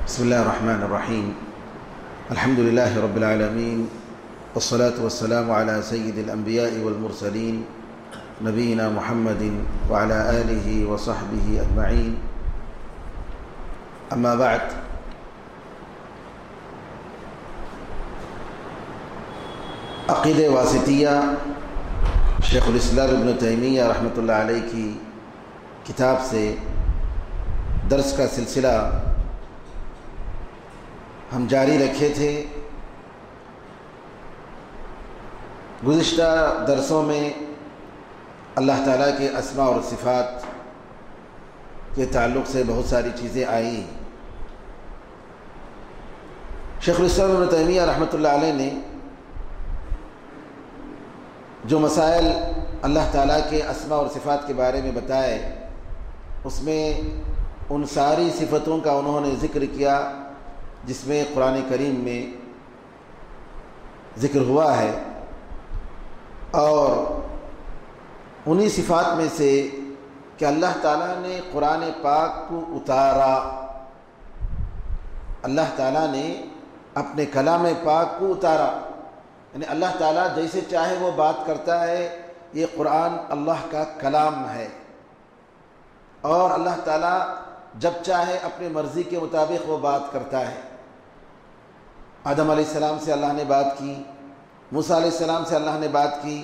بسم الله الرحمن الرحيم. الحمد لله رب العالمين، والصلاة والسلام على سيد الأنبياء والمرسلين نبينا محمد وعلى آله وصحبه أجمعين. أما بعد، عقیدہ واسطیہ شیخ الاسلام ابن تیمیہ رحمۃ اللہ علیہ کی کتاب سے درس کا سلسلہ ہم جاری رکھے تھے۔ گزشتہ درسوں میں اللہ تعالیٰ کے اسماء اور صفات کے تعلق سے بہت ساری چیزیں آئیں۔ شیخ الاسلام ابن تیمیہ رحمۃ اللہ علیہ نے جو مسائل اللہ تعالیٰ کے اسماء اور صفات کے بارے میں بتائے، اس میں ان ساری صفتوں کا انہوں نے ذکر کیا جس میں قرآن کریم میں ذکر ہوا ہے، اور انہی صفات میں سے کہ اللہ تعالیٰ نے قرآن پاک کو اتارا، اللہ تعالیٰ نے اپنے کلام پاک کو اتارا، یعنی اللہ تعالیٰ جیسے چاہے وہ بات کرتا ہے۔ یہ قرآن اللہ کا کلام ہے، اور اللہ تعالیٰ جب چاہے اپنی مرضی کے مطابق وہ بات کرتا ہے۔ آدم علیہ السلام سے اللہ نے بات کی، موسیٰ علیہ السلام سے اللہ نے بات کی،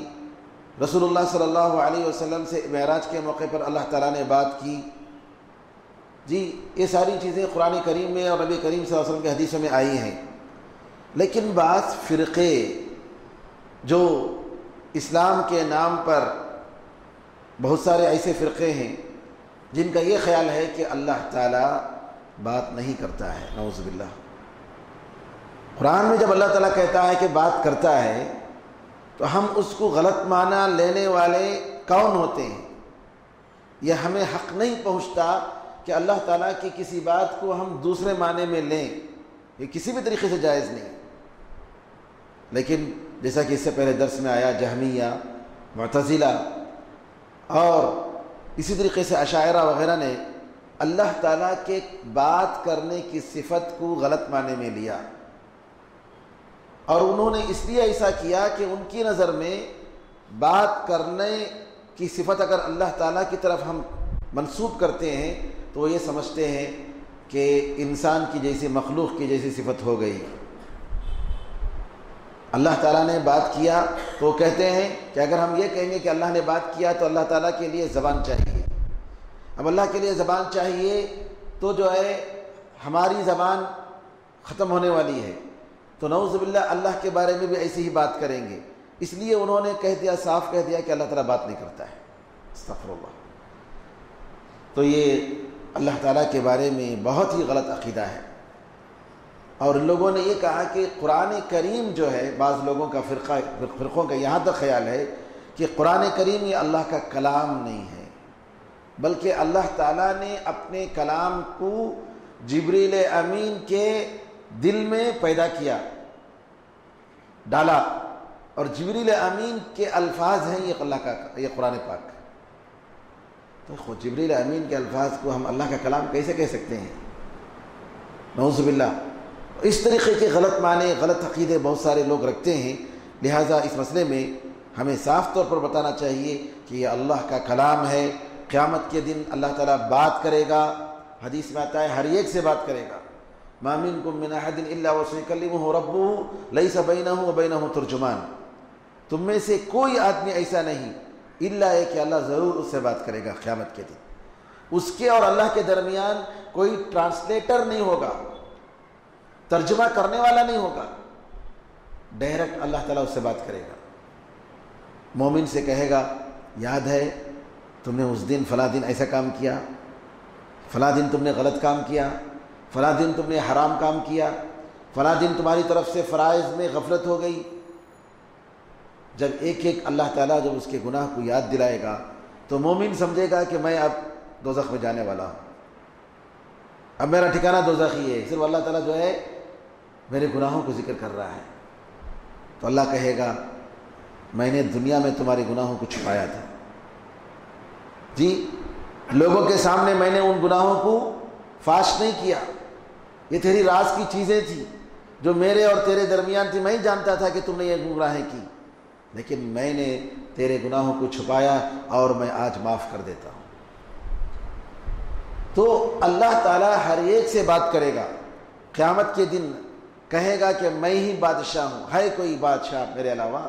رسول اللہ صلی اللہ علیہ وسلم سے معراج کے موقع پر اللہ تعالیٰ نے بات کی۔ یہ ساری چیزیں قرآن کریم میں اور نبی کریم صلی اللہ علیہ وسلم کے حدیثوں میں آئی ہیں۔ لیکن بعض فرقے جو اسلام کے نام پر، بہت سارے ایسے فرقے ہیں جن کا یہ خیال ہے کہ اللہ تعالیٰ بات نہیں کرتا ہے، نعوذ باللہ۔ قرآن میں جب اللہ تعالیٰ کہتا ہے کہ بات کرتا ہے تو ہم اس کو غلط معنی لینے والے کون ہوتے ہیں؟ یہ ہمیں حق نہیں پہنچتا کہ اللہ تعالیٰ کی کسی بات کو ہم دوسرے معنی میں لیں، یہ کسی بھی طریقے سے جائز نہیں۔ لیکن جیسا کہ اس سے پہلے درس میں آیا، جہمیہ، معتزلہ اور اسی طریقے سے اشاعرہ وغیرہ نے اللہ تعالیٰ کے بات کرنے کی صفت کو غلط معنی میں لیا، اور انہوں نے اس لیے ایسا کیا کہ ان کی نظر میں بات کرنے کی صفت اگر اللہ تعالیٰ کی طرف ہم منسوب کرتے ہیں تو وہ یہ سمجھتے ہیں کہ انسان کی جیسی، مخلوق کی جیسی صفت ہو گئی۔ اللہ تعالیٰ نے بات کیا تو وہ کہتے ہیں کہ اگر ہم یہ کہیں گے کہ اللہ نے بات کیا تو اللہ تعالیٰ کے لیے زبان چاہیے۔ اب اللہ کے لیے زبان چاہیے تو جو ہے ہماری زبان ختم ہونے والی ہے، تو نعوذ باللہ اللہ کے بارے میں بھی ایسی ہی بات کریں گے۔ اس لیے انہوں نے کہہ دیا، صاف کہہ دیا کہ اللہ تعالیٰ بات نہیں کرتا ہے، استغفر اللہ۔ تو یہ اللہ تعالیٰ کے بارے میں بہت ہی غلط عقیدہ ہے، اور ان لوگوں نے یہ کہا کہ قرآن کریم جو ہے، بعض لوگوں کا فرقوں کا یہاں تک خیال ہے کہ قرآن کریم یہ اللہ کا کلام نہیں ہے، بلکہ اللہ تعالیٰ نے اپنے کلام کو جبریل امین کے دل میں پیدا کیا، ڈالا، اور جبریل امین کے الفاظ ہیں یہ اللہ کا، یہ قرآن پاک۔ تو خود جبریل امین کے الفاظ کو ہم اللہ کا کلام کیسے کہہ سکتے ہیں؟ نعوذ باللہ۔ اس طریقے کے غلط معنی، غلط عقیدے بہت سارے لوگ رکھتے ہیں، لہٰذا اس مسئلے میں ہمیں صاف طور پر بتانا چاہیے کہ یہ اللہ کا کلام ہے۔ قیامت کے دن اللہ تعالیٰ بات کرے گا، حدیث میں آتا ہے ہر ایک سے بات کرے گا۔ ما منکم من احد الا وسیکلمہ ربہ لیس بینہ وبینہ ترجمان، تم میں سے کوئی آدمی ایسا نہیں الا ہے کہ اللہ ضرور اس سے بات کرے گا قیامت کے دن۔ اس کے اور اللہ کے درمیان کوئی ٹرانسلیٹر نہیں ہوگا، ترجمہ کرنے والا نہیں ہوگا، ڈائریکٹ اللہ تعالیٰ اس سے بات کرے گا۔ مومن سے کہے گا، یاد ہے تم نے اس دن فلاں دن ایسا کام کیا، فلاں دن تم نے غلط کام کیا، فلاں دن تم نے حرام کام کیا، فلاں دن تمہاری طرف سے فرائض میں غفلت ہو گئی۔ جب ایک ایک اللہ تعالیٰ جب اس کے گناہ کو یاد دلائے گا تو مومن سمجھے گا کہ میں اب دوزخ میں جانے والا ہوں، اب میرا ٹھکانہ دوزخ ہی ہے، صرف اللہ تعالیٰ جو ہے میرے گناہوں کو ذکر کر رہا ہے۔ تو اللہ کہے گا میں نے دنیا میں تمہارے گناہوں کو چھپایا تھا، لوگوں کے سامنے میں نے ان گناہوں کو فاش نہیں کیا، یہ تیری راز کی چیزیں تھیں جو میرے اور تیرے درمیان تھی، میں ہی جانتا تھا کہ تم نے یہ گمراہیں کی، لیکن میں نے تیرے گناہوں کو چھپایا اور میں آج معاف کر دیتا ہوں۔ تو اللہ تعالیٰ ہر ایک سے بات کرے گا، قیامت کے دن کہے گا کہ میں ہی بادشاہ ہوں، ہے کوئی بادشاہ میرے علاوہ؟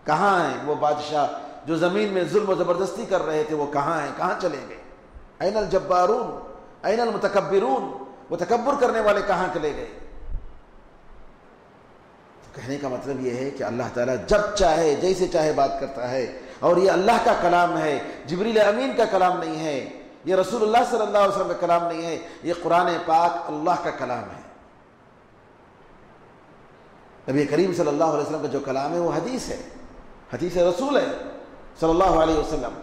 کہاں ہیں وہ بادشاہ جو زمین میں ظلم و زبردستی کر رہے تھے؟ وہ کہاں ہیں؟ کہاں چلے گئے؟ این الجبارون این المتکبرون، وہ تکبر کرنے والے کہاں چلے گئے؟ کہنے کا مطلب یہ ہے کہ اللہ تعالیٰ جب چاہے جیسے چاہے بات کرتا ہے، اور یہ اللہ کا کلام ہے، جبریل امین کا کلام نہیں ہے، یہ رسول اللہ صلی اللہ علیہ وسلم کا کلام نہیں ہے، یہ قرآن پاک اللہ کا کلام ہے۔ نبی کریم صلی اللہ علیہ وسلم کا جو کلام ہے وہ حدیث ہے، حدیث رسول ہے صلی اللہ علیہ وسلم،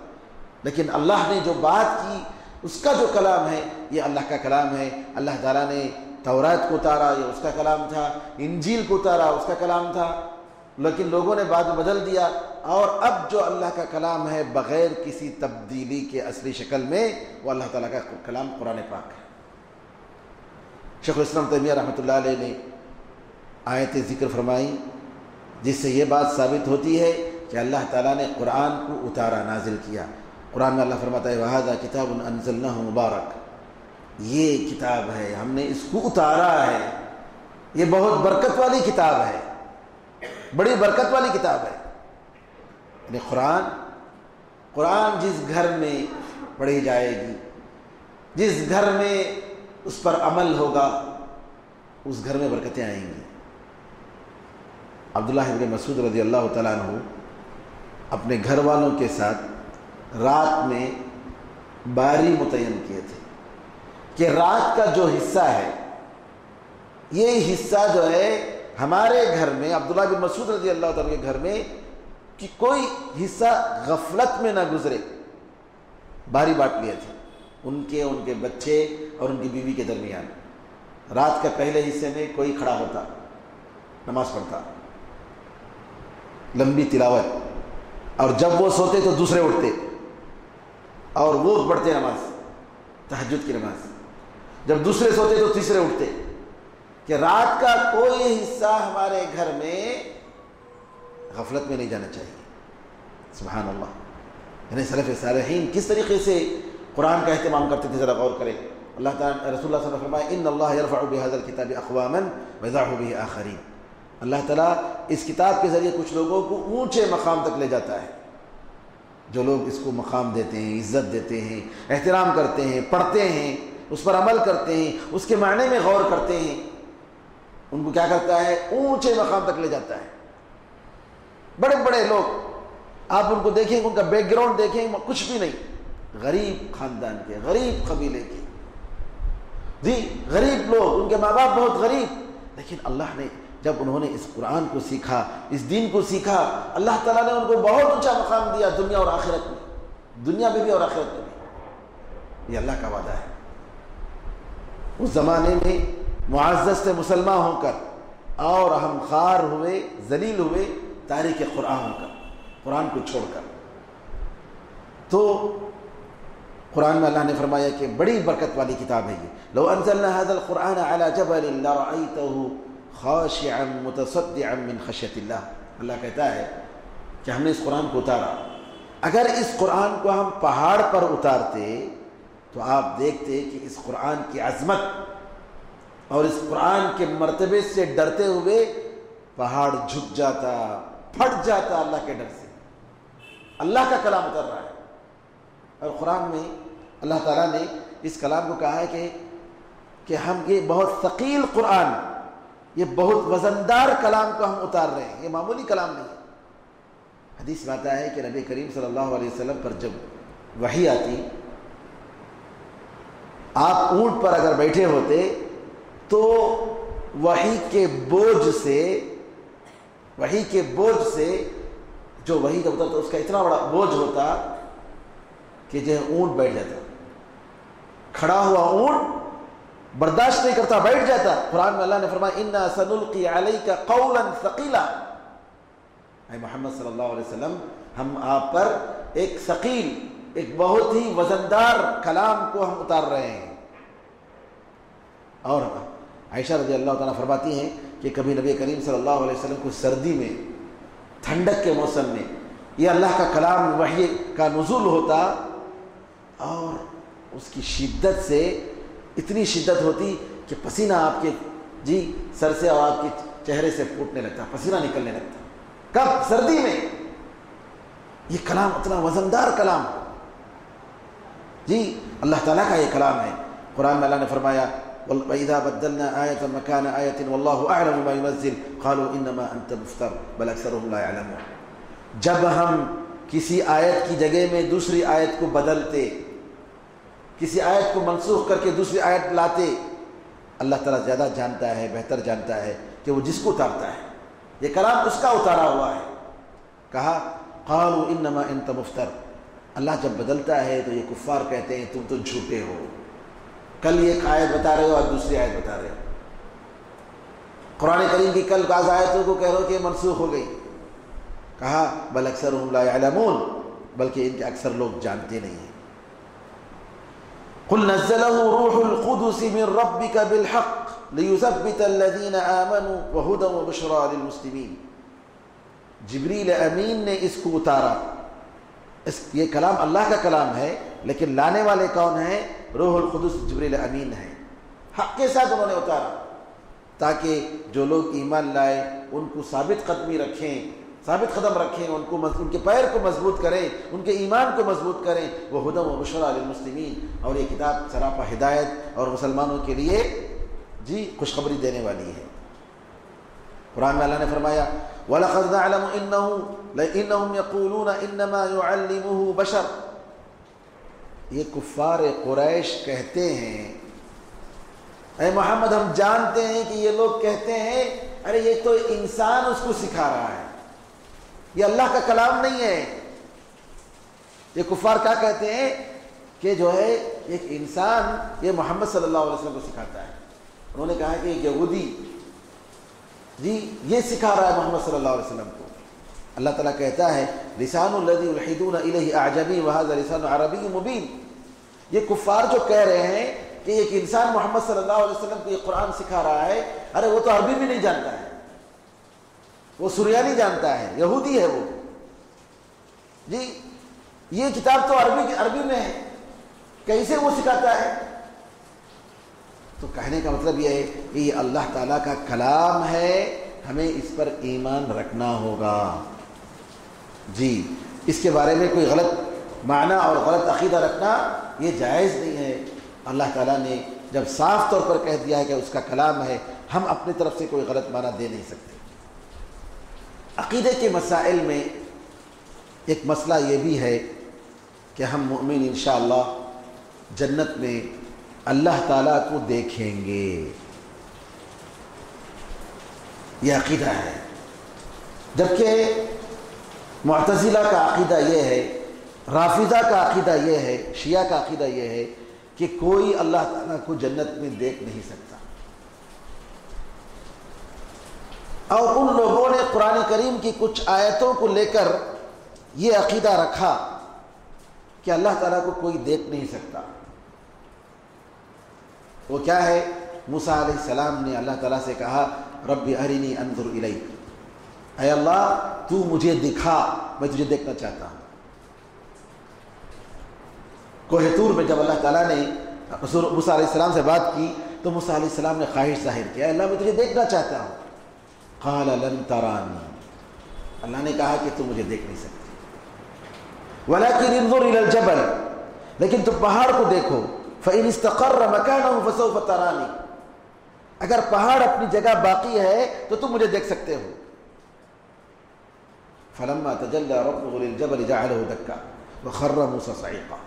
لیکن اللہ نے جو بات کی اس کا جو کلام ہے یہ اللہ کا کلام ہے۔ اللہ تعالیٰ نے تورات کو اتارا، یہ اس کا کلام تھا، انجیل کو اتارا، اس کا کلام تھا، لیکن لوگوں نے بعد میں بدل دیا، اور اب جو اللہ کا کلام ہے بغیر کسی تبدیلی کے اصلی شکل میں وہ اللہ تعالیٰ کا کلام قرآن پاک ہے۔ شیخ الاسلام تیمیہ رحمۃ اللہ علیہ نے آیتیں ذکر فرمائی جس سے یہ بات ثابت ہوتی ہے کہ اللہ تعالیٰ نے قرآن کو اتارا، نازل کیا۔ قرآن میں اللہ فرماتا ہے وَهَذَا كِتَابٌ أَنزَلْنَاهُ مُبَارَكٌ، یہ کتاب ہے ہم نے اس کو اتارا ہے، یہ بہت برکت والی کتاب ہے، بڑی برکت والی کتاب ہے۔ یعنی قرآن جس گھر میں پڑھی جائے گی، جس گھر میں اس پر عمل ہوگا، اس گھر میں برکتیں آئیں گی۔ عبداللہ ابن مسعود رضی اللہ تعالیٰ عنہ اپنے گھر والوں کے ساتھ رات میں باری متعین کیے تھے کہ رات کا جو حصہ ہے، یہ حصہ جو ہے ہمارے گھر میں، عبداللہ بن مسعود رضی اللہ تعالیٰ کے گھر میں، کہ کوئی حصہ غفلت میں نہ گزرے، باری بانٹ لیے تھے ان کے بچے اور ان کی بیوی کے درمیان۔ رات کے پہلے حصے میں کوئی کھڑا ہوتا، نماز پڑھتا، لمبی تلاوت، اور جب وہ سوتے تو دوسرے اٹھتے اور وہ پڑھتے نماز، تہجد کی نماز، جب دوسرے سوتے تو تیسرے اٹھتے، کہ رات کا کوئی حصہ ہمارے گھر میں غفلت میں نہیں جانا چاہیے۔ سبحان اللہ، یعنی سلف صالحین کس طریقے سے قرآن کا اہتمام کرتے تھے، ذرا غور کریں۔ اللہ تعالیٰ رسول اللہ صلی اللہ علیہ وسلم فرمایا ان اللہ یرفع بہذا الکتاب اقواما ویضع بہ آخرین، اللہ تعالیٰ اس کتاب کے ذریعے کچھ لوگوں کو اونچے مقام تک لے جاتا ہے۔ جو لوگ اس کو مقام دیتے ہیں، عزت دیتے ہیں، احترام کرتے ہیں، پڑھتے ہیں، اس پر عمل کرتے ہیں، اس کے معنی میں غور کرتے ہیں، ان کو کیا کرتا ہے؟ اونچے مقام تک لے جاتا ہے۔ بڑے بڑے لوگ آپ ان کو دیکھیں، ان کا بیک گراؤنڈ دیکھیں، کچھ بھی نہیں، غریب خاندان کے، غریب قبیلے کے، جی غریب لوگ، ان کے ماں باپ بہت غریب، لیکن اللہ نے جب انہوں نے اس قرآن کو سیکھا، اس دین کو سیکھا، اللہ تعالیٰ نے ان کو بہت اونچا مقام دیا، دنیا اور آخرت میں، دنیا میں بھی اور آخرت میں بھی۔ یہ اللہ کا وعدہ ہے۔ اس زمانے میں معزز سے مسلمان ہو کر اور ہم خوار ہوئے، ذلیل ہوئے تاریخ قرآن ہو کر، قرآن کو چھوڑ کر۔ تو قرآن میں اللہ نے فرمایا کہ بڑی برکت والی کتاب ہے یہ۔ لو انزلنا هذا القرآن على جبل لرأيته خاشعا متصدعا من خشیۃ اللہ، اللہ کہتا ہے کہ ہم نے اس قرآن کو اتارا، اگر اس قرآن کو ہم پہاڑ پر اتارتے تو آپ دیکھتے کہ اس قرآن کی عظمت اور اس قرآن کے مرتبے سے ڈرتے ہوئے پہاڑ جھک جاتا، پھٹ جاتا اللہ کے ڈر سے۔ اللہ کا کلام اتر رہا ہے، اور قرآن میں اللہ تعالیٰ نے اس کلام کو کہا ہے کہ ہم یہ بہت ثقیل قرآن، یہ بہت وزندار کلام کو ہم اتار رہے ہیں، یہ معمولی کلام نہیں ہے۔ حدیث میں آتا ہے کہ نبی کریم صلی اللہ علیہ وسلم پر جب وحی آتی، آپ اونٹ پر اگر بیٹھے ہوتے تو وحی کے بوجھ سے جو وحی کا اترتا اس کا اتنا بڑا بوجھ ہوتا کہ جو اونٹ بیٹھ جاتا، کھڑا ہوا اونٹ برداشت نہیں کرتا، بیٹھ جاتا۔ قرآن میں اللہ نے فرمایا اِنَّا سَنُلْقِي عَلَيْكَ قَوْلًا ثَقِيلًا، اے محمد صلی اللہ علیہ وسلم ہم آپ پر ایک ثقیل، ایک بہت ہی وزندار کلام کو ہم اتار رہے ہیں۔ اور عائشہ رضی اللہ تعالیٰ فرماتی ہیں کہ کبھی نبی کریم صلی اللہ علیہ وسلم کو سردی میں، ٹھنڈک کے موسم میں یہ اللہ کا کلام وحی کا نزول ہوتا اور اس کی شدت سے اتنی شدت ہوتی کہ پسینہ آپ کے سر سے اور آپ کے چہرے سے پھوٹنے لگتا، پسینہ نکلنے لگتا. کب؟ سردی میں. یہ کلام اتنا وزندار کلام اللہ تعالیٰ کا یہ کلام ہے. قرآن میں اللہ نے فرمایا وَإِذَا بَدَّلْنَا آيَةً مَكَانَ آيَةٍ وَاللَّهُ أَعْلَمُ بِمَا يُنَزِّلُ قَالُوا إِنَّمَا أَنْتَ مُفْتَرٍ بَلْ أَكْثَرُهُمْ لَا يَعْلَمُونَ. جب ہم کسی آیت کی جگہ میں دوسری آیت کو بدلتے، کسی آیت کو منسوخ کر کے دوسری آیت لاتے، اللہ تعالیٰ زیادہ جانتا ہے، بہتر جانتا ہے کہ وہ جس کو اتارتا ہے. یہ کلام اس کا اتارا ہوا ہے. کہا قالوا انما انت مفتر. اللہ جب بدلتا ہے تو یہ کفار کہتے ہیں تم تو جھوٹے ہو، کل ایک آیت بتا رہے ہو اور دوسری آیت بتا رہے ہو. قرآن کریم کی کل بعض آیتوں کو کہہ رہے ہو کہ منسوخ ہو گئی. کہا بل اکثرهم لا يعلمون، بلکہ ان کے اکثر لوگ جانتے نہیں ہیں. قل نزله روح القدس من ربك بالحق ليثبت الذين آمنوا وهدى وبشرى للمسلمين. جبریل امین نے اس کو اتارا. یہ کلام اللہ کا کلام ہے، لیکن لانے والے کون ہیں؟ روح القدس جبریل امین ہے. حق کے ساتھ انہوں نے اتارا تاکہ جو لوگ ایمان لائے ان کو ثابت قدمی رکھیں، ثابت قدم رکھیں، ان کے پیر کو مضبوط کریں، ان کے ایمان کو مضبوط کریں. وہ ہدی و بشریٰ للمسلمین. اور یہ کتاب سراپا ہدایت اور مسلمانوں کے لیے خوشخبری دینے والی ہے. قرآن میں اللہ نے فرمایا وَلَقَدْ نَعْلَمُ إِنَّهُمْ يَقُولُونَ إِنَّمَا يُعَلِّمُهُ بَشَرٌ. یہ کفار قریش کہتے ہیں، اے محمد ہم جانتے ہیں کہ یہ لوگ کہتے ہیں ارے یہ تو انسان اس کو سکھا رہا ہے، یہ اللہ کا کلام نہیں ہے. یہ کفار کیا کہتے ہیں کہ جو ہے ایک انسان یہ محمد صلی اللہ علیہ وسلم کو سکھاتا ہے. انہوں نے کہا کہ ایک یہودی یہ سکھا رہا ہے محمد صلی اللہ علیہ وسلم کو. اللہ تعالیٰ کہتا ہے لسان الذی یلحدون الیہ اعجمی وہذا لسان عربی مبین. یہ کفار جو کہہ رہے ہیں کہ ایک انسان محمد صلی اللہ علیہ وسلم کو یہ قرآن سکھا رہا ہے، ارے وہ تو عربی بھی نہیں جانتا ہے، وہ سریانی جانتا ہے، یہودی ہے وہ. یہ کتاب تو عربی میں ہے، کیسے وہ سکھاتا ہے؟ تو کہنے کا مطلب یہ ہے کہ یہ اللہ تعالیٰ کا کلام ہے، ہمیں اس پر ایمان رکھنا ہوگا. اس کے بارے میں کوئی غلط معنی اور غلط عقیدہ رکھنا یہ جائز نہیں ہے. اللہ تعالیٰ نے جب صاف طور پر کہہ دیا ہے کہ اس کا کلام ہے، ہم اپنی طرف سے کوئی غلط معنی دے نہیں سکتے. عقیدے کے مسائل میں ایک مسئلہ یہ بھی ہے کہ ہم مومن انشاءاللہ جنت میں اللہ تعالیٰ کو دیکھیں گے. یہ عقیدہ ہے. جبکہ معتزلہ کا عقیدہ یہ ہے، رافضہ کا عقیدہ یہ ہے، شیعہ کا عقیدہ یہ ہے کہ کوئی اللہ تعالیٰ کو جنت میں دیکھ نہیں سکتا. اور ان لوگوں نے قرآن کریم کی کچھ آیتوں کو لے کر یہ عقیدہ رکھا کہ اللہ تعالیٰ کو کوئی دیکھ نہیں سکتا. وہ کیا ہے؟ موسیٰ علیہ السلام نے اللہ تعالیٰ سے کہا رب ارنی انظر الیک، اے اللہ تو مجھے دکھا، میں تجھے دیکھنا چاہتا ہوں. کوہ طور میں جب اللہ تعالیٰ نے موسیٰ علیہ السلام سے بات کی تو موسیٰ علیہ السلام نے خواہش ظاہر کیا، اللہ میں تجھے دیکھنا چاہتا ہوں. قال لن ترانی، اللہ نے کہا کہ تو مجھے دیکھ نہیں سکتے. ولکن انظر الی الجبل، لیکن تم پہاڑ کو دیکھو. فإن استقر مكانه فسوف ترانی، اگر پہاڑ اپنی جگہ باقی ہے تو تم مجھے دیکھ سکتے ہو. فلما تجلى ربه للجبل جعله دكا وخر موسى صعيقا.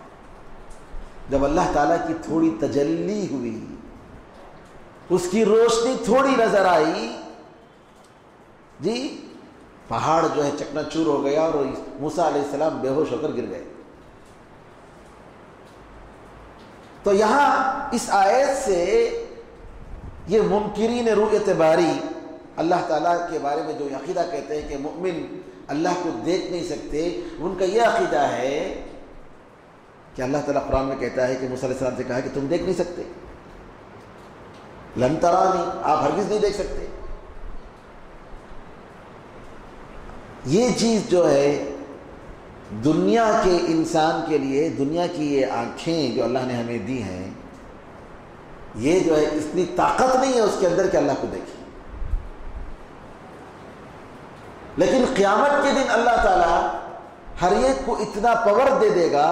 جب اللہ تعالیٰ کی تھوڑی تجلی ہوئی، اس کی روشنی تھوڑی نظر آئی، پہاڑ جو ہے چکنا چور ہو گیا اور موسیٰ علیہ السلام بے ہوش ہو کر گر گئے. تو یہاں اس آیت سے یہ منکرین رؤیت باری، اللہ تعالیٰ کے بارے میں جو عقیدہ کہتے ہیں کہ مومن اللہ کو دیکھ نہیں سکتے، ان کا یہ عقیدہ ہے کہ اللہ تعالیٰ قرآن میں کہتا ہے کہ موسیٰ علیہ السلام سے کہا کہ تم دیکھ نہیں سکتے. لن ترانی، آپ ہرگز نہیں دیکھ سکتے. یہ چیز جو ہے دنیا کے انسان کے لیے، دنیا کی یہ آنکھیں جو اللہ نے ہمیں دی ہیں، یہ جو ہے اتنی طاقت نہیں ہے اس کے اندر کہ اللہ کو دیکھیں. لیکن قیامت کے دن اللہ تعالیٰ ہر ایک کو اتنا پاور دے دے گا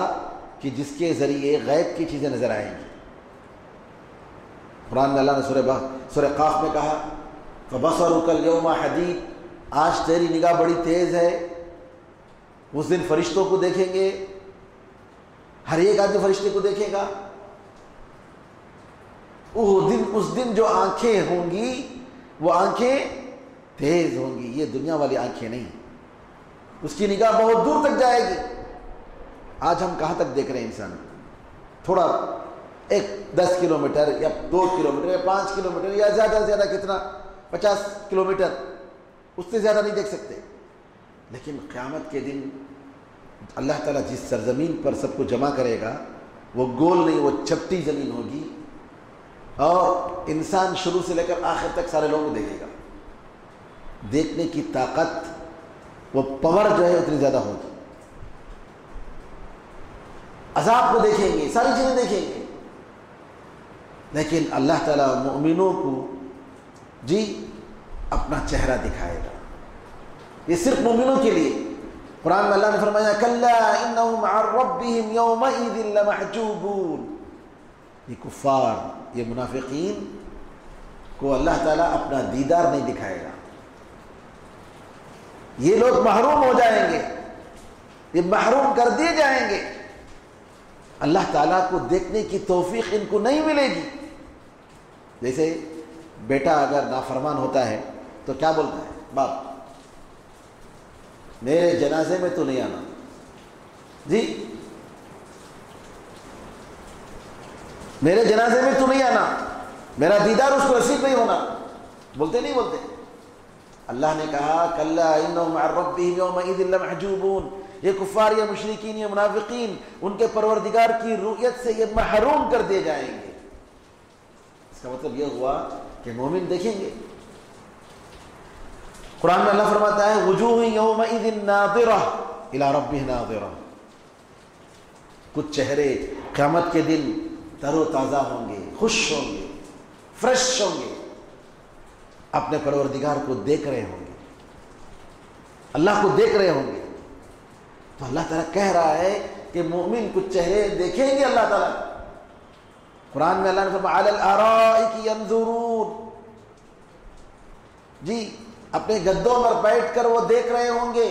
کہ جس کے ذریعے غیب کی چیزیں نظر آئیں گی. قرآن میں اللہ نے سورہ قاف میں کہا فَبَصَرُكَ الْيَوْمَ حَدِيدٌ، آج تیری نگاہ بڑی تیز ہے. اس دن فرشتوں کو دیکھیں گے، ہر ایک آدمی فرشتے کو دیکھے گا. اس دن جو آنکھیں ہوں گی وہ آنکھیں تیز ہوں گی. یہ دنیا والی آنکھیں نہیں، اس کی نگاہ بہت دور تک جائے گی. آج ہم کہاں تک دیکھ رہے ہیں انسان؟ تھوڑا 10 کلومیٹر یا 2 کلومیٹر یا 5 کلومیٹر یا زیادہ سے زیادہ کتنا 50 کلومیٹر، اس سے زیادہ نہیں دیکھ سکتے. لیکن قیامت کے دن اللہ تعالیٰ جس سرزمین پر سب کو جمع کرے گا وہ گول نہیں، وہ چپٹی زمین ہوگی، اور انسان شروع سے لے کر آخر تک سارے لوگوں کو دیکھے گا. دیکھنے کی طاقت، وہ پاور جو ہے اتنی زیادہ ہوگی. عذاب کو دیکھیں گے، ساری چیزیں دیکھیں گے. لیکن اللہ تعالیٰ مومنوں کو اپنا چہرہ دکھائے گا. یہ صرف مومنوں کے لیے. قرآن میں اللہ نے فرمایا کلا انہم عن ربہم یومئذ لمحجوبون. یہ کفار، یہ منافقین کو اللہ تعالیٰ اپنا دیدار نہیں دکھائے گا. یہ لوگ محروم ہو جائیں گے، یہ محروم کر دیے جائیں گے. اللہ تعالیٰ کو دیکھنے کی توفیق ان کو نہیں ملے گی. جیسے بیٹا اگر نافرمان ہوتا ہے تو کیا بولتا ہے؟ باپ میرے جنازے میں تو نہیں آنا، میرے جنازے میں تو نہیں آنا، میرا دیدار اس کو نصیب نہیں ہونا. بولتے نہیں بولتے؟ اللہ نے کہا کلا انہم عن ربہم یومئذ لمحجوبون. یہ کفار، یہ مشرکین، یہ منافقین ان کے پروردگار کی رؤیت سے یہ محروم کر دیے جائیں گے. اس کا مطلب یہ ہوا کہ مومن دیکھیں گے. قرآن میں اللہ فرماتا ہے وجوہ یومئذ ناظرہ الی ربہ ناظرہ. کچھ چہرے قیامت کے دن تر و تازہ ہوں گے، خوش ہوں گے، فریش ہوں گے، اپنے پروردگار کو دیکھ رہے ہوں گے، اللہ کو دیکھ رہے ہوں گے. تو اللہ تعالیٰ کہہ رہا ہے کہ مومن کچھ چہرے دیکھیں گے اللہ تعالیٰ. قرآن میں اللہ نے فرمایا علی الارائک ینظرون. اپنے گدوں پر بیٹھ کر وہ دیکھ رہے ہوں گے.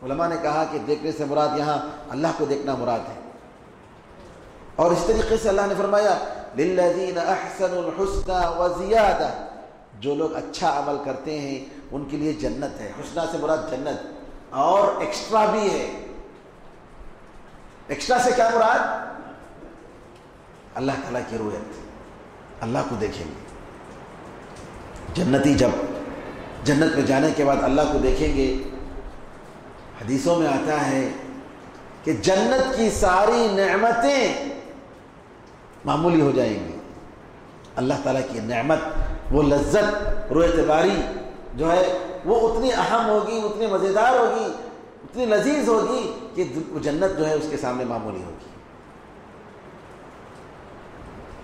علماء نے کہا کہ دیکھنے سے مراد یہاں اللہ کو دیکھنا مراد ہے. اور اس طریقے سے اللہ نے فرمایا للذین احسنوا الحسنى وزیادہ. جو لوگ اچھا عمل کرتے ہیں ان کے لیے جنت ہے. حسنہ سے مراد جنت، اور ایکسٹرا بھی ہے. ایکسٹرا سے کیا مراد؟ اللہ تعالیٰ کی رؤیت، اللہ کو دیکھیں گے. جنتی جب جنت میں جانے کے بعد اللہ کو دیکھیں گے، حدیثوں میں آتا ہے کہ جنت کی ساری نعمتیں معمولی ہو جائیں گی. اللہ تعالیٰ کی نعمت، وہ لذت، رویت باری جو ہے وہ اتنی اہم ہوگی، اتنی مزیدار ہوگی، اتنی لذیذ ہوگی کہ جنت جو ہے اس کے سامنے معمولی ہوگی.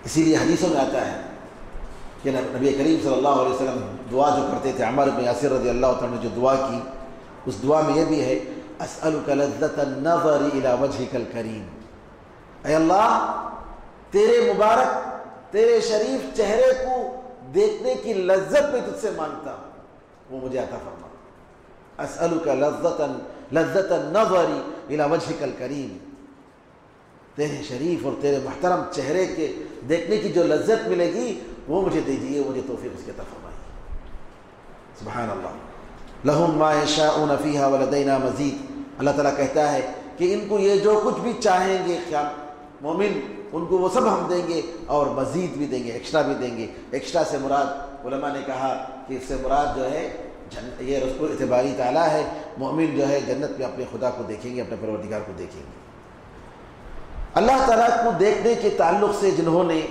اسی لیے حدیثوں میں آتا ہے کہ نبی کریم صلی اللہ علیہ وسلم دعا جو کرتے تھے، عمار بن یاسر رضی اللہ تعالیٰ نے جو دعا کی، اس دعا میں یہ بھی ہے اسألک لذت النظر الی وجہک الکریم. اے اللہ، تیرے مبارک، تیرے شریف چہرے کو دیکھنے کی لذت میں تجھ سے مانگتا ہوں، وہ مجھے عطا فرما. اسألک لذت النظر الی وجہک الکریم. تیرے شریف اور تیرے محترم چہرے کے دیکھنے کی جو لذت ملے گی وہ مجھے دیجیے، مجھے توفیق اس کی عطا فرمائیے. سبحان اللہ. لہم ما یشاءون فیہا ولدینا مزید. اللہ تعالیٰ کہتا ہے کہ ان کو یہ جو کچھ بھی چاہیں گے مومن، ان کو وہ سب ہم دیں گے، اور مزید بھی دیں گے، ایکسٹرا بھی دیں گے. ایکسٹرا سے مراد علماء نے کہا کہ اس سے مراد جو ہے یہ رسول اعتباری تعالیٰ ہے. مومن جو ہے جنت میں اپنے خدا کو دیکھیں گے، اپنے پروردگار کو دیکھیں گے. اللہ تعالیٰ کو دیکھنے کے تعلق سے جنہوں نے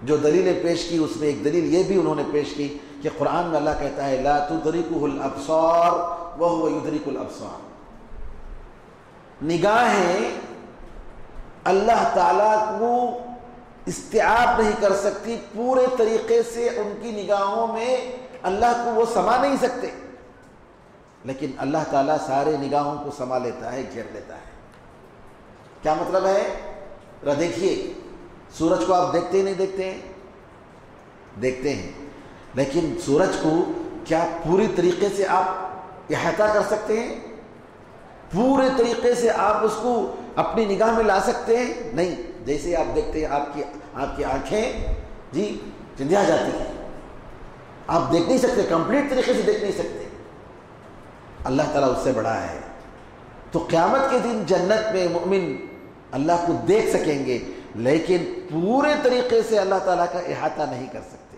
جو دلیلیں پیش کی اس میں ایک دلیل یہ بھی انہوں نے پیش کی کہ قرآن میں اللہ کہتا ہے لا تدرکہ الابصار وہو یدرک الابصار، نگاہیں اللہ تعالیٰ کو استیعاب نہیں کر سکتی، پورے طریقے سے ان کی نگاہوں میں اللہ کو وہ سما نہیں سکتے، لیکن اللہ تعالیٰ سارے نگاہوں کو سما لیتا ہے، گھیر لیتا ہے۔ کیا مطلب ہے؟ ذرا دیکھیے، سورج کو آپ دیکھتے ہی نہیں دیکھتے ہیں؟ دیکھتے ہیں، لیکن سورج کو کیا پوری طریقے سے آپ احاطہ کر سکتے ہیں؟ پورے طریقے سے آپ اس کو اپنی نگاہ میں لا سکتے ہیں؟ نہیں۔ جیسے آپ دیکھتے ہیں آپ کی آنکھیں جی چندیا جاتی ہیں، آپ دیکھ نہیں سکتے، کمپلیٹ طریقے سے دیکھ نہیں سکتے۔ اللہ تعالیٰ اس سے بڑا ہے۔ تو قیامت کے دن جنت میں مومن اللہ کو دیکھ سکیں گے، لیکن پورے طریقے سے اللہ تعالیٰ کا احاطہ نہیں کر سکتے۔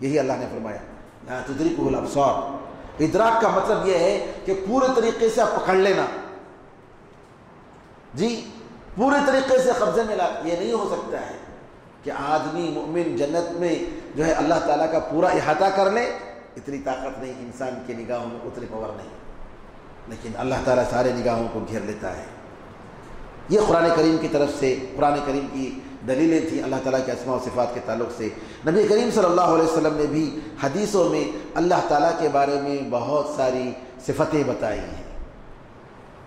یہی اللہ نے فرمایا لا تدرکہ الابصار۔ ادراک کا مطلب یہ ہے کہ پورے طریقے سے آپ پکڑ لینا، جی پورے طریقے سے قبضے میں لا۔ یہ نہیں ہو سکتا ہے کہ آدمی مومن جنت میں جو ہے اللہ تعالیٰ کا پورا احاطہ کر لے، اتنی طاقت نہیں، انسان کی نگاہوں میں اتنی پاور نہیں، لیکن اللہ تعالیٰ سارے نگاہوں کو گھیر لیتا ہے۔ یہ قرآن کریم کی طرف سے، قرآن کریم کی دلیلیں تھیں اللہ تعالیٰ کے اسماء و صفات کے تعلق سے۔ نبی کریم صلی اللہ علیہ وسلم نے بھی حدیثوں میں اللہ تعالیٰ کے بارے میں بہت ساری صفتیں بتائی ہیں،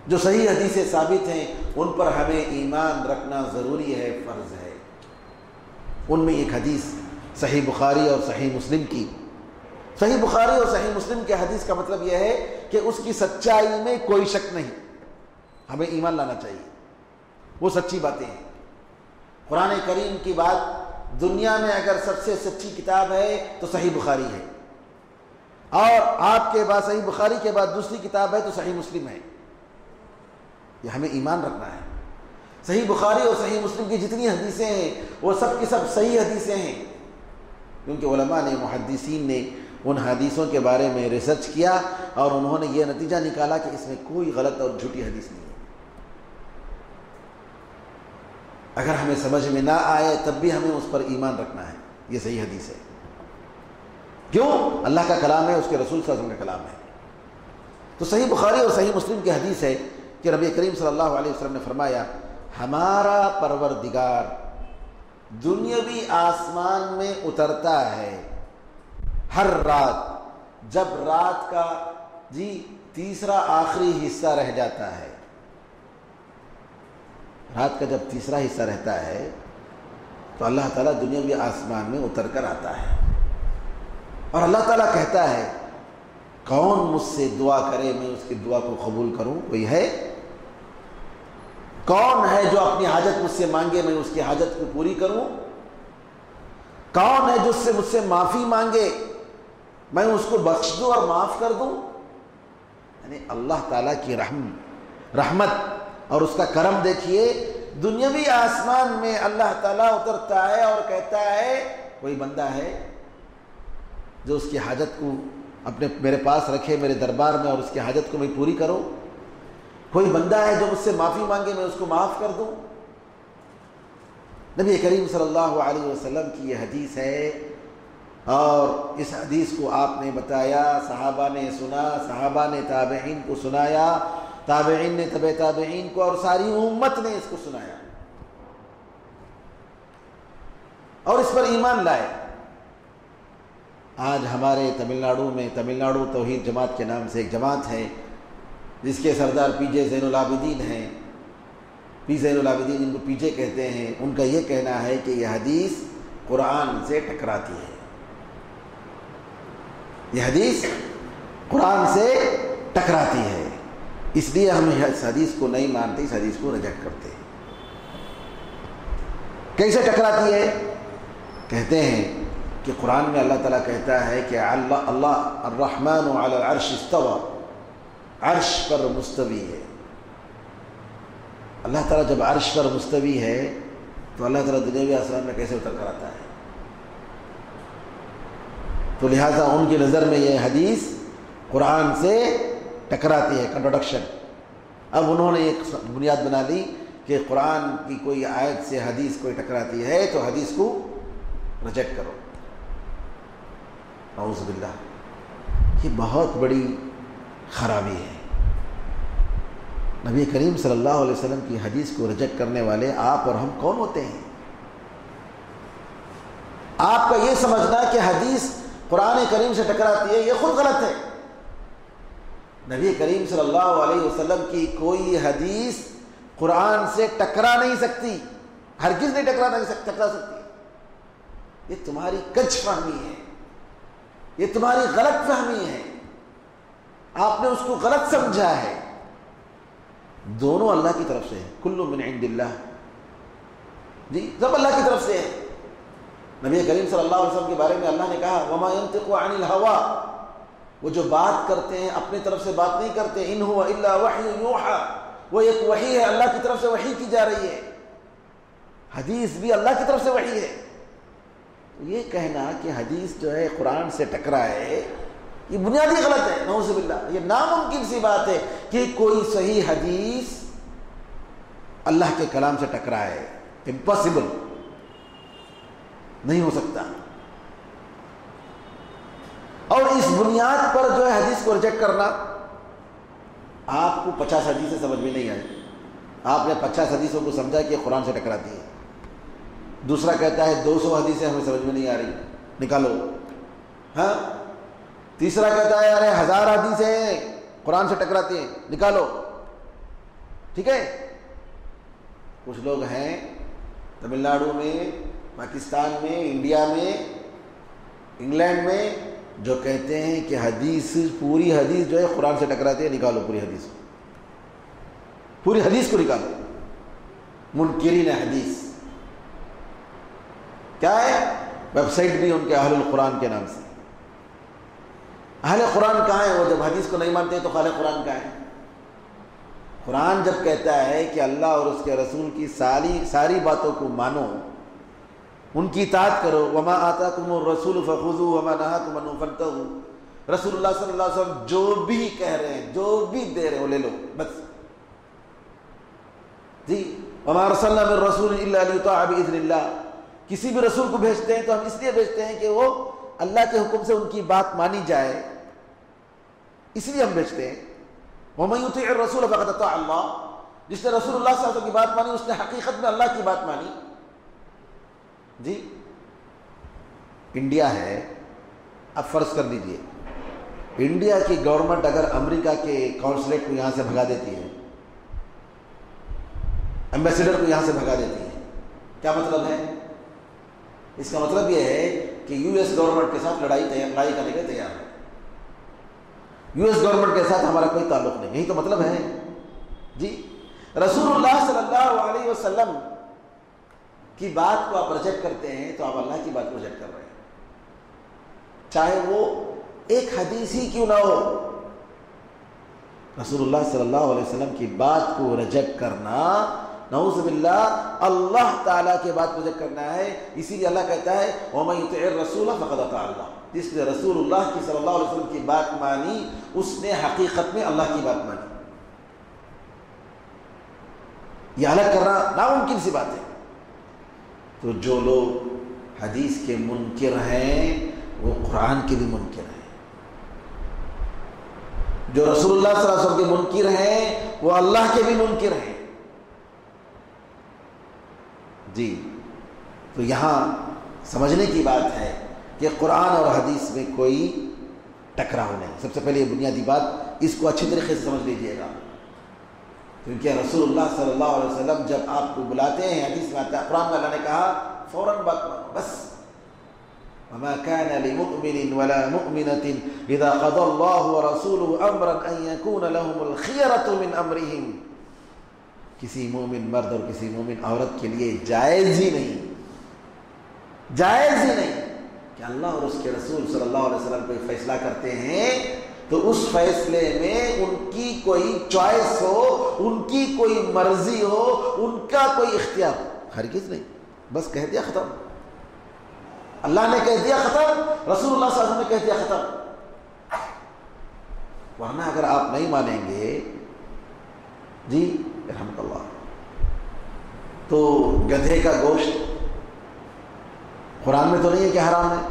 جو صحیح حدیثیں ثابت ہیں، ان پر ہمیں ایمان رکھنا ضروری ہے، فرض ہے۔ ان میں ایک حدیث صحیح بخاری اور صحیح مسلم کی، صحیح بخاری اور صحیح مسلم کے حدیث کا مطلب یہ ہے کہ اس کی سچائی میں کوئی شک نہیں، ہمیں ایمان لانا چاہیے، وہ سچی باتیں ہیں۔ قرآن کریم کی بات، دنیا میں اگر سب سے سچی کتاب ہے تو صحیح بخاری ہے، اور آپ کے بعد صحیح بخاری کے بعد دوسری کتاب ہے تو صحیح مسلم ہے۔ یہ ہمیں ایمان رکھنا ہے۔ صحیح بخاری اور صحیح مسلم کی جتنی حدیثیں ہیں وہ سب کی سب صحیح حدیثیں ہیں، کیونکہ علماء نے، محدثین نے ان حدیثوں کے بارے میں ریسرچ کیا اور انہوں نے یہ نتیجہ نکالا کہ اس میں کوئی غلط اور جھوٹی حدیث نہیں ہے۔ اگر ہمیں سمجھ میں نہ آئے تب بھی ہمیں اس پر ایمان رکھنا ہے، یہ صحیح حدیث ہے۔ کیوں؟ اللہ کا کلام ہے، اس کے رسول صلی اللہ علیہ وسلم کا کلام ہے۔ تو صحیح بخاری اور صحیح مسلم کی حدیث ہے کہ نبی کریم صلی اللہ علیہ وسلم نے فرمایا ہمارا پروردگار دنیاوی آسمان میں اترتا ہے ہر رات، جب رات کا تیسرا آخری حصہ رہ جاتا ہے۔ رات کا جب تیسرا حصہ رہتا ہے تو اللہ تعالیٰ دنیاوی آسمان میں اتر کر آتا ہے، اور اللہ تعالیٰ کہتا ہے کون مجھ سے دعا کرے میں اس کی دعا کو قبول کروں؟ کوئی ہے؟ کون ہے جو اپنی حاجت مجھ سے مانگے میں اس کی حاجت کو پوری کروں؟ کون ہے جو مجھ سے معافی مانگے میں اس کو بخش دوں اور معاف کر دوں؟ یعنی اللہ تعالیٰ کی رحمت اور اس کا کرم دیکھیے، دنیاوی آسمان میں اللہ تعالیٰ اترتا ہے اور کہتا ہے کوئی بندہ ہے جو اس کی حاجت کو میرے پاس رکھے، میرے دربار میں، اور اس کی حاجت کو میں پوری کروں؟ کوئی بندہ ہے جو مجھ سے معافی مانگے میں اس کو معاف کر دوں؟ نبی کریم صلی اللہ علیہ وسلم کی یہ حدیث ہے، اور اس حدیث کو آپ نے بتایا، صحابہ نے سنا، صحابہ نے تابعین کو سنایا، تابعین نے تبع تابعین کو، اور ساری امت نے اس کو سنایا اور اس پر ایمان لائے۔ آج ہمارے تمل ناڈو میں تمل ناڈو توحید جماعت کے نام سے ایک جماعت ہے جس کے سردار پی جے زین العابدین ہیں، پی زین العابدین جن کو پی جے کہتے ہیں، ان کا یہ کہنا ہے کہ یہ حدیث قرآن سے ٹکراتی ہے، یہ حدیث قرآن سے ٹکراتی ہے، اس لیے ہم اس حدیث کو نہیں مانتے، اس حدیث کو ریجیکٹ کرتے ہیں۔ کیسے ٹکراتی ہے؟ کہتے ہیں کہ قرآن میں اللہ تعالیٰ کہتا ہے کہ اللہ الرحمن علی العرش استوى، عرش پر مستوی ہے۔ اللہ تعالیٰ جب عرش پر مستوی ہے تو اللہ تعالیٰ دنیاوی آسمان میں کیسے اتر کر آتا ہے؟ تو لہٰذا ان کی نظر میں یہ حدیث قرآن سے ٹکراتی ہے، کنٹروڈکشن۔ اب انہوں نے ایک بنیاد بنا لی کہ قرآن کی کوئی آیت سے حدیث کوئی ٹکراتی ہے تو حدیث کو ریجیکٹ کرو. اعوذ باللہ. یہ بہت بڑی خرابی ہے. نبی کریم صلی اللہ علیہ وسلم کی حدیث کو ریجیکٹ کرنے والے آپ اور ہم کون ہوتے ہیں؟ آپ کا یہ سمجھنا کہ حدیث قرآن کریم سے ٹکراتی ہے، یہ خود غلط ہے. نبی کریم صلی اللہ علیہ وسلم کی کوئی حدیث قرآن سے ٹکرا نہیں سکتی، ہرگز نہیں ٹکرا سکتی. یہ تمہاری کج فہمی ہے، یہ تمہاری غلط فہمی ہے، آپ نے اس کو غلط سمجھا ہے. دونوں اللہ کی طرف سے ہے. کل من عند اللہ. جی سب اللہ کی طرف سے ہے. نبی کریم صلی اللہ علیہ وسلم کے بارے میں اللہ نے کہا وما ينطق عن الهوى، وہ جو بات کرتے ہیں اپنی طرف سے بات نہیں کرتے. ان هو الا وحی یوحى، وہ ایک وحی ہے، اللہ کی طرف سے وحی کی جا رہی ہے. حدیث بھی اللہ کی طرف سے وحی ہے. یہ کہنا کہ حدیث جو ہے قرآن سے ٹکرا ہے، یہ بنیادی غلط ہے. نعوذ باللہ. یہ ناممکن سی بات ہے کہ کوئی صحیح حدیث اللہ کے کلام سے ٹکرائے. امپاسبل، نہیں ہو سکتا. اور اس بنیاد پر جو ہے حدیث کو ریجیکٹ کرنا، آپ کو 50 حدیثیں سمجھ میں نہیں آئی، آپ نے 50 حدیثوں کو سمجھا کہ قرآن سے ٹکراتی ہے. دوسرا کہتا ہے 200 حدیثیں ہمیں سمجھ میں نہیں آ رہی، نکالو. ہاں. تیسرا کہتا ہے ارے 1000 حدیثیں قرآن سے ٹکراتی ہیں، نکالو. ٹھیک ہے. کچھ لوگ ہیں تمل ناڈو میں، پاکستان میں، انڈیا میں، انگلینڈ میں، جو کہتے ہیں کہ حدیث، پوری حدیث جو ہے قرآن سے ٹکراتی ہے، نکالو پوری حدیث کو، پوری حدیث کو نکالو. منکرین حدیث کیا ہے؟ ویب سائٹ بھی ان کے اہل القرآن کے نام سے. اہل قرآن کہاں ہے؟ وہ جب حدیث کو نہیں مانتے ہیں تو اہل قرآن کہاں ہے؟ قرآن جب کہتا ہے کہ اللہ اور اس کے رسول کی ساری باتوں کو مانو، ان کی اطاعت کرو. وما آتاکم الرسول فخذوہ وما نہاکم عنہ فانتہوا. رسول اللہ صلی اللہ علیہ وسلم جو بھی کہہ رہے ہیں، جو بھی دے رہے ہیں، وہ لے لو بس. جی وما ارسلنا من رسول الا لیطاع باذن اللہ. کسی بھی رسول کو بھیجتے ہیں تو ہم اس لیے بھیجتے ہیں کہ وہ اللہ کے حکم سے ان کی بات مانی جائے، اس لیے ہم بھیجتے ہیں. ومن یطیع الرسول فقد اطاع اللہ. جس نے رسول اللہ صلی اللہ علیہ وسلم کی بات مانی، اس نے حقیقت میں اللہ کی بات مانی. جی انڈیا ہے، اب فرض کر لیجئے انڈیا کی گورنمنٹ اگر امریکہ کے کونسلیٹ کو یہاں سے بھگا دیتی ہے، ایمبیسیڈر کو یہاں سے بھگا دیتی ہے، کیا مطلب ہے؟ اس کا مطلب یہ ہے کہ یو ایس گورنمنٹ کے ساتھ لڑائی کرنے کے تیار ہے. یو ایس گورنمنٹ کے ساتھ ہمارا کوئی تعلق نہیں. یہی تو مطلب ہے. جی رسول اللہ صلی اللہ علیہ وسلم کی بات کو آپ ریجیکٹ کرتے ہیں تو آپ اللہ کی بات کو ریجیکٹ کر رہے ہیں، چاہے وہ ایک حدیث ہی کیوں نہ ہو. رسول اللہ صلی اللہ علیہ وسلم کی بات کو ریجیکٹ کرنا، نعوذ باللہ، اللہ تعالیٰ کے بات کو ریجیکٹ کرنا ہے. اسی لیے اللہ کہتا ہے وَمَن يُطِعِ الرَّسُولَ فَقَدْ أَطَاعَ اللَّهَ. جس نے رسول اللہ کی صلی اللہ علیہ وسلم کی بات مانی، اس نے حقیقت میں اللہ کی بات مانی. یہ الگ کرنا ناممکن سی بات ہے. تو جو لوگ حدیث کے منکر ہیں وہ قرآن کے بھی منکر ہیں. جو رسول اللہ صلی اللہ علیہ وسلم کے منکر ہیں وہ اللہ کے بھی منکر ہیں. جی تو یہاں سمجھنے کی بات ہے کہ قرآن اور حدیث میں کوئی ٹکراؤ نہیں. سب سے پہلے یہ بنیادی بات، اس کو اچھی طریقے سے سمجھ لیجیے گا. کیونکہ رسول اللہ صلی اللہ علیہ وسلم جب آپ کو بلاتے ہیں، حدیث میں آتا ہے، قرآن میں اللہ نے کہا فوراً بات مانو بس. وما كان لمؤمن ولا مؤمنة إذا قضى الله ورسوله أمرا أن يكون لهم الخيرة من أمرهم. کسی مومن مرد اور کسی مومن عورت کے لیے جائز ہی نہیں کہ اللہ اور اس کے رسول صلی اللہ علیہ وسلم کوئی فیصلہ کرتے ہیں تو اس فیصلے میں ان کی کوئی چوائس ہو، ان کی کوئی مرضی ہو، ان کا کوئی اختیار ہو. ہرگز نہیں. بس کہہ دیا ختم. اللہ نے کہہ دیا ختم، رسول اللہ صلی اللہ علیہ وسلم نے کہہ دیا ختم. ورنہ اگر آپ نہیں مانیں گے جی رحمت اللہ، تو گدھے کا گوشت قرآن میں تو نہیں ہے کہ حرام ہے،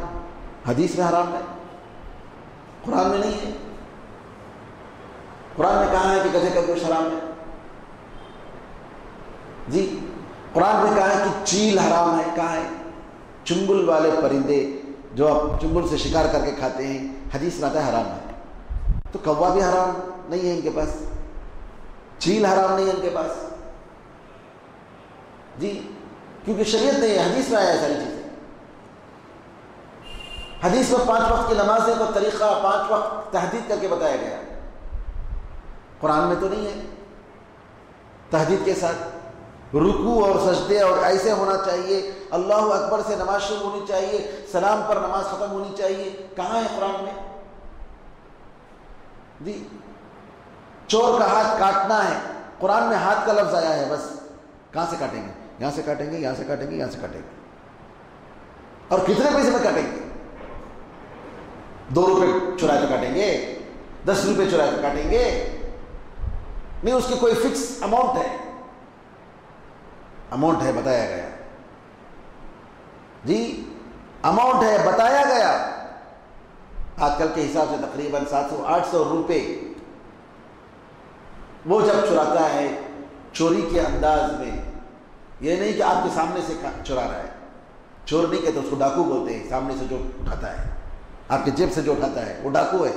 حدیث میں حرام ہے، قرآن میں نہیں ہے۔ قرآن میں کہا ہے کہ گدھے کا گوشت حرام ہے؟ جی قرآن میں کہا ہے کہ چیل حرام ہے؟ کہا ہے؟ چنگل والے پرندے جو آپ چنگل سے شکار کر کے کھاتے ہیں، حدیث میں آتا ہے حرام ہے۔ تو کوا بھی حرام نہیں ہے ان کے پاس، چیل حرام نہیں ہے ان کے پاس، جی کیونکہ شریعت نہیں ہے، حدیث میں آیا ہے ساری چیزیں۔ حدیث میں 5 وقت کی نمازیں کا طریقہ 5 وقت تحدید کر کے بتایا گیا، قرآن میں تو نہیں ہے۔ تحدید کے ساتھ رکوع اور سجدے اور ایسے ہونا چاہیے، اللہ اکبر سے نماز شروع ہونی چاہیے، سلام پر نماز ختم ہونی چاہیے، کہاں ہے قرآن میں؟ جی چور کا ہاتھ کاٹنا ہے، قرآن میں ہاتھ کا لفظ آیا ہے، بس کہاں سے کاٹیں گے؟ یہاں سے کاٹیں گے، یہاں سے کاٹیں گے، یہاں سے کاٹیں گے، اور کتنے پیسے میں کاٹیں گے؟ 2 روپے چرائے تو کاٹیں گے، 10 روپے چرائے تو کاٹیں گے؟ نہیں، اس کی کوئی فکس اماؤنٹ ہے بتایا گیا، جی اماؤنٹ ہے بتایا گیا۔ آج کل کے حساب سے تقریباً 700-800 روپے وہ جب چراتا ہے چوری کے انداز میں، یہ نہیں کہ آپ کے سامنے سے چرا رہا ہے، چور نہیں کہتے اس کو ڈاکو بولتے ہیں، سامنے سے جو اٹھاتا ہے، آپ کے جیب سے جو اٹھاتا ہے وہ ڈاکو ہے۔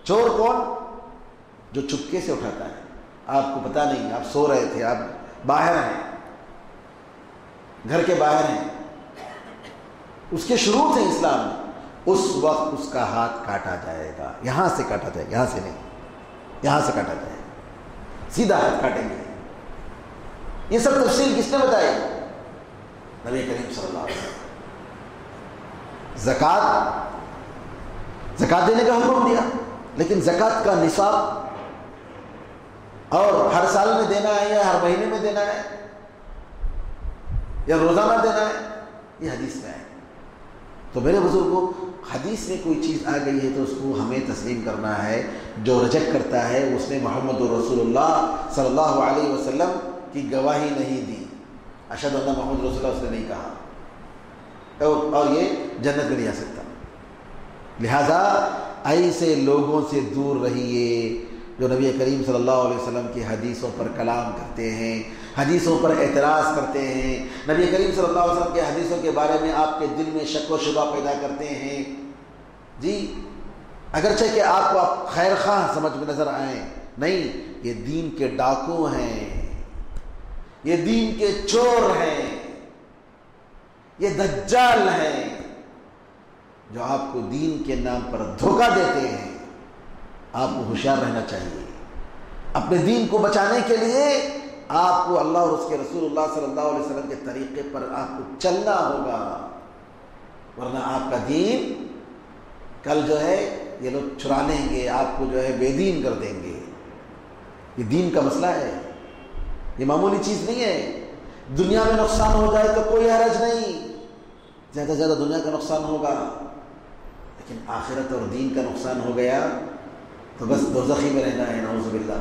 چور کون؟ جو چپکے سے اٹھاتا ہے، آپ کو پتہ نہیں، آپ سو رہے تھے، آپ باہر ہیں، گھر کے باہر ہیں، اس کے شروط ہیں اسلام میں، اس وقت اس کا ہاتھ کاٹا جائے گا، یہاں سے کاٹا جائے گا، یہاں سے نہیں، یہاں سے کاٹا جائے گا، سیدھا ہاتھ کاٹیں گے۔ یہ سب تفصیل کس نے بتائی؟ نبی کریم صلی اللہ علیہ وسلم۔ زکوٰۃ دینے کا حکم دیا، لیکن زکوٰۃ کا نصاب اور ہر سال میں دینا ہے یا ہر مہینے میں دینا ہے یا روزانہ دینا ہے، یہ حدیث میں ہے۔ تو میرے بزرگوں، حدیث میں کوئی چیز آ گئی ہے تو اس کو ہمیں تسلیم کرنا ہے۔ جو ریجیکٹ کرتا ہے اس نے محمد رسول اللہ صلی اللہ علیہ وسلم کی گواہی نہیں دی، اشہد ان محمد رسول اللہ اس نے نہیں کہا، اور یہ جنت میں نہیں آ سکتا۔ لہذا ایسے لوگوں سے دور رہیے جو نبی کریم صلی اللہ علیہ وسلم کی حدیثوں پر کلام کرتے ہیں، حدیثوں پر اعتراض کرتے ہیں، نبی کریم صلی اللہ علیہ وسلم کے حدیثوں کے بارے میں آپ کے دل میں شک و شبہ پیدا کرتے ہیں۔ جی اگرچہ کہ آپ کو خیر خواہ سمجھ میں نظر آئیں، نہیں، یہ دین کے ڈاکو ہیں، یہ دین کے چور ہیں، یہ دجال ہیں جو آپ کو دین کے نام پر دھوکہ دیتے ہیں۔ آپ کو ہوشیار رہنا چاہیے، اپنے دین کو بچانے کے لیے آپ کو اللہ اور اس کے رسول اللہ صلی اللہ علیہ وسلم کے طریقے پر آپ کو چلنا ہوگا، ورنہ آپ کا دین کل جو ہے یہ لوگ چرا لیں گے، آپ کو جو ہے بے دین کر دیں گے۔ یہ دین کا مسئلہ ہے، یہ معمولی چیز نہیں ہے۔ دنیا میں نقصان ہو جائے تو کوئی حرج نہیں، زیادہ سے زیادہ دنیا کا نقصان ہوگا، لیکن آخرت اور دین کا نقصان ہو گیا تو بس دوزخی میں رہنا ہے، نعوذ باللہ۔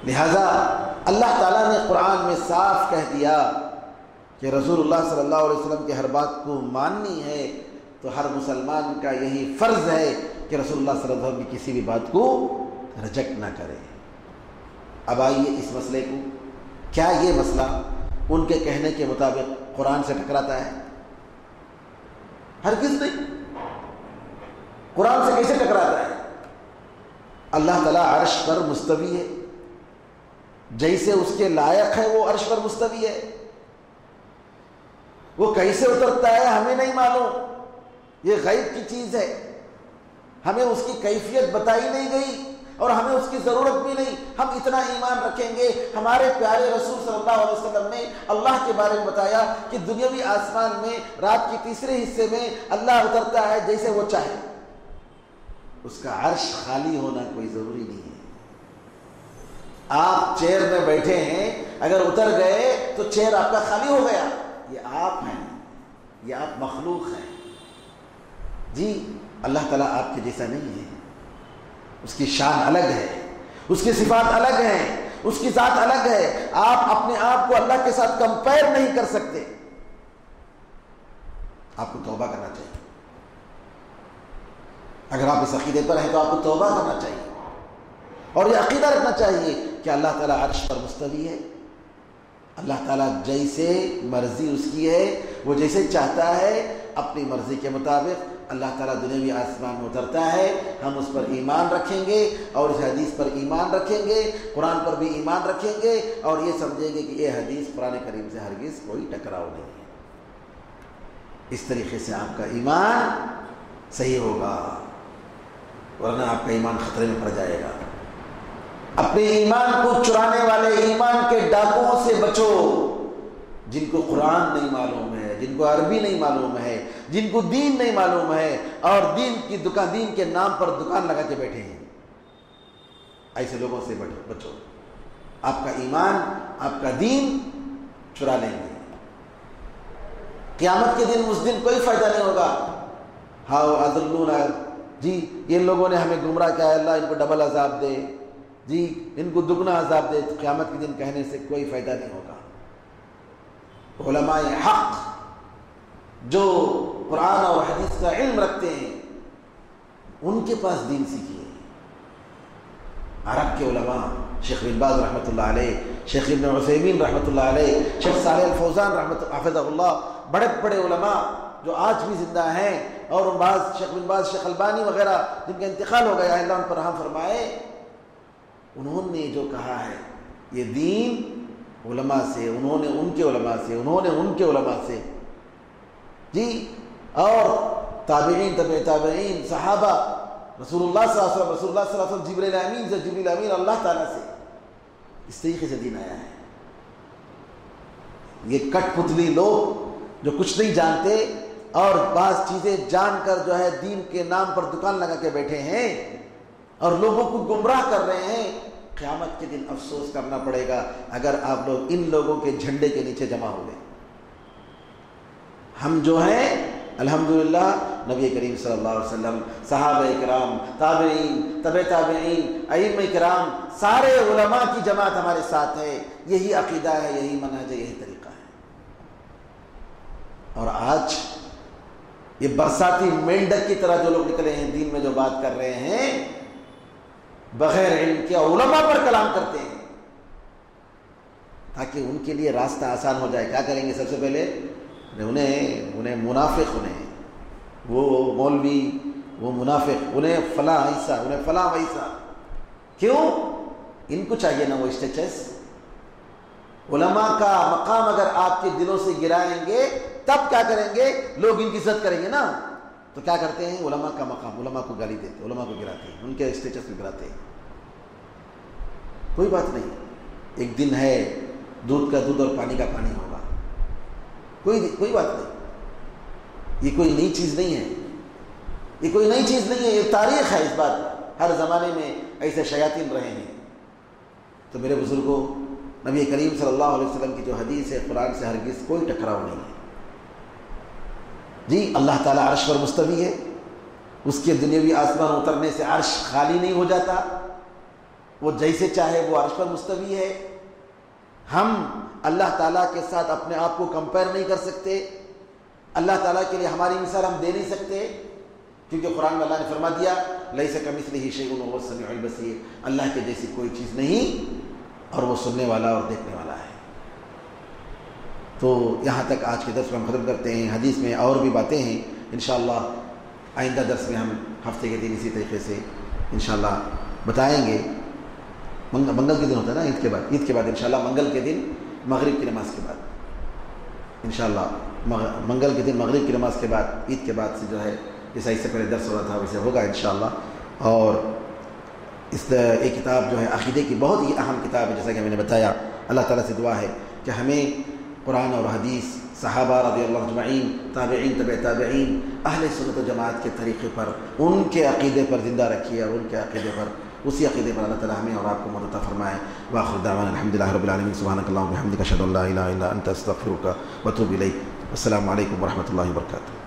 لہذا اللہ تعالیٰ نے قرآن میں صاف کہہ دیا کہ رسول اللہ صلی اللہ علیہ وسلم کی ہر بات کو ماننی ہے، تو ہر مسلمان کا یہی فرض ہے کہ رسول اللہ صلی اللہ علیہ وسلم کی کسی بھی بات کو ریجیکٹ نہ کرے۔ اب آئیے اس مسئلے کو، کیا یہ مسئلہ ان کے کہنے کے مطابق قرآن سے ٹکراتا ہے؟ ہرگز نہیں۔ قرآن سے کیسے ٹکراتا ہے؟ اللہ تعالیٰ عرش پر مستوی ہے، جیسے اس کے لائق ہے وہ عرش پر مستوی ہے، وہ کیسے اترتا ہے ہمیں نہیں معلوم، یہ غیب کی چیز ہے، ہمیں اس کی کیفیت بتائی نہیں گئی اور ہمیں اس کی ضرورت بھی نہیں۔ ہم اتنا ایمان رکھیں گے، ہمارے پیارے رسول صلی اللہ علیہ وسلم نے اللہ کے بارے میں بتایا کہ دنیاوی آسمان میں رات کے تیسرے حصے میں اللہ اترتا ہے جیسے وہ چاہے، اس کا عرش خالی ہونا کوئی ضروری نہیں ہے۔ آپ چیئر میں بیٹھے ہیں، اگر اتر گئے تو چیئر آپ کا خالی ہو گیا، یہ آپ ہیں، یہ آپ مخلوق ہیں۔ جی اللہ تعالیٰ آپ کے جیسا نہیں ہے، اس کی شان الگ ہے، اس کی صفات الگ ہیں، اس کی ذات الگ ہے۔ آپ اپنے آپ کو اللہ کے ساتھ کمپیئر نہیں کر سکتے۔ اگر آپ اس عقیدے پر ہیں تو آپ کو توبہ کرنا چاہیے اور یہ عقیدہ رکھنا چاہیے کہ اللہ تعالیٰ عرش پر مستوی ہے. اللہ تعالیٰ جیسے مرضی اس کی ہے، وہ جیسے چاہتا ہے اپنی مرضی کے مطابق اللہ تعالیٰ دنیاوی آسمان میں اترتا ہے. ہم اس پر ایمان رکھیں گے اور اس حدیث پر ایمان رکھیں گے، قرآن پر بھی ایمان رکھیں گے اور یہ سمجھیں گے کہ یہ حدیث قرآن کریم سے ہرگز کوئی ٹکراؤ نہیں ہے. اس طریقے سے آپ کا ایمان صحیح ہوگا، ورنہ آپ کا ایمان خطرے میں پڑ جائے گا. اپنے ایمان کو چرانے والے ایمان کے ڈاکوؤں سے بچو، جن کو قرآن نہیں معلوم ہے، جن کو عربی نہیں معلوم ہے، جن کو دین نہیں معلوم ہے اور دین کے نام پر دکان لگا کے بیٹھے ہیں. ایسے لوگوں سے بچو. آپ کا ایمان، آپ کا دین چرا لیں گے. قیامت کے دن اس دن کوئی فائدہ نہیں ہوگا. ہاؤ اضلونا، جی یہ لوگوں نے ہمیں گمراہ کیا ہے، اللہ ان کو ڈبل عذاب دے، جی ان کو دگنا عذاب دے. تو قیامت کے دن کہنے سے کوئی فائدہ نہیں ہوگا. علماء حق جو قرآن اور حدیث کا علم رکھتے ہیں ان کے پاس دین سیکھیے. عرب کے علماء شیخ بن باز رحمۃ اللہ علیہ، شیخ ابن عثیمین رحمۃ اللہ علیہ، شیخ صالح الفوزان حفظہ اللہ، بڑے بڑے علماء جو آج بھی زندہ ہیں، اور شیخ بن باز، شیخ البانی وغیرہ جن کا انتقال ہو گیا ہے، اللہ ان پر رحم فرمائے، انہوں نے جو کہا ہے یہ دین علماء سے، انہوں نے ان کے علماء سے، انہوں نے ان کے علماء سے، جی اور تابعین، تبع تابعین، صحابہ، رسول اللہ صلی اللہ علیہ وسلم، رسول اللہ صلی اللہ علیہ وسلم، جبریل امین سے، جبریل امین اللہ تعالیٰ سے، اس طریقے سے دین آیا ہے. یہ کٹ پتلی لوگ جو کچھ نہیں جانتے اور بعض چیزیں جان کر جو ہے دین کے نام پر دکان لگا کے بیٹھے ہیں اور لوگوں کو گمراہ کر رہے ہیں، قیامت کے دن افسوس کرنا پڑے گا اگر آپ لوگ ان لوگوں کے جھنڈے کے نیچے جمع ہو گئے. ہم جو ہیں الحمدللہ نبی کریم صلی اللہ علیہ وسلم، صحابہ کرام، تابعین، تبع تابعین، ائمہ کرام، سارے علماء کی جماعت ہمارے ساتھ ہے. یہی عقیدہ ہے، یہی منہج ہے، یہی طریقہ ہے. اور آج یہ برساتی مینڈک کی طرح جو لوگ نکلے ہیں دین میں جو بات کر رہے ہیں، بغیر علم کے علماء پر کلام کرتے ہیں تاکہ ان کے لیے راستہ آسان ہو جائے. کیا کریں گے؟ سب سے پہلے انہیں منافق، وہ مولوی، وہ منافق، انہیں فلاں ایسا، انہیں فلاں ویسا. کیوں؟ ان کو چاہیے نا وہ اسٹیچس. علماء کا مقام اگر آپ کے دلوں سے گرائیں گے تب کیا کریں گے؟ لوگ ان کی عزت کریں گے نا. تو کیا کرتے ہیں؟ علماء کا مقام، علماء کو گالی دیتے، علماء کو گراتے ہیں، ان کے اسٹیٹس میں گراتے ہیں. کوئی بات نہیں، ایک دن ہے دودھ کا دودھ اور پانی کا پانی ہوگا. کوئی بات نہیں. یہ کوئی نئی چیز نہیں ہے، یہ کوئی نئی چیز نہیں ہے، یہ تاریخ ہے. اس بات ہر زمانے میں ایسے شیاطین رہے ہیں. تو میرے بزرگوں، نبی کریم صلی اللہ علیہ وسلم کی جو حدیث ہے قرآن سے ہرگز کوئی ٹکراؤ نہیں ہے. جی اللہ تعالیٰ عرش پر مستوی ہے، اس کے دنیاوی آسمان اترنے سے عرش خالی نہیں ہو جاتا، وہ جیسے چاہے وہ عرش پر مستوی ہے. ہم اللہ تعالیٰ کے ساتھ اپنے آپ کو کمپیئر نہیں کر سکتے، اللہ تعالیٰ کے لیے ہماری مثال ہم دے نہیں سکتے، کیونکہ قرآن میں اللہ نے فرما دیا لیس کمثلہ شیء وہو السمیع البصیر، اللہ کے جیسی کوئی چیز نہیں اور وہ سننے والا اور دیکھنے والا ہے. تو یہاں تک آج کے درس میں ہم ختم کرتے ہیں. حدیث میں اور بھی باتیں ہیں، انشاءاللہ آئندہ درس میں ہم ہفتے کے دن اسی طریقے سے انشاءاللہ بتائیں گے. منگل کے دن ہوتا ہے نا عید کے بعد انشاءاللہ منگل کے دن مغرب کی نماز کے بعد انشاءاللہ منگل کے دن مغرب کی نماز کے بعد عید کے بعد سے جو ہے جیسا اس سے پہلے درس ہو رہا تھا ویسے ہوگا انشاءاللہ. اور ایک کتاب جو ہے عقیدے کی بہت ہی اہم کتاب ہے، جیسا کہ میں نے بتایا. اللہ تعالیٰ سے دعا ہے کہ ہمیں قرآن اور حدیث، صحابہ رضی اللہ اجمعین، تابعین، تبع تابعین، اہل سنت و جماعت کے طریقے پر، ان کے عقیدے پر زندہ رکھیے اور ان کے عقیدے پر، اسی عقیدے پر اللہ تعالیٰ ہمیں اور آپ کو مدد فرمائے. وآخر دعوانا الحمدللہ رب العالمین. سبحانک اللہم وبحمدک اشہد ان لا الہ الا انت استغفرک واتوب الیک. السلام علیکم ورحمۃ اللہ وبرکاتہ.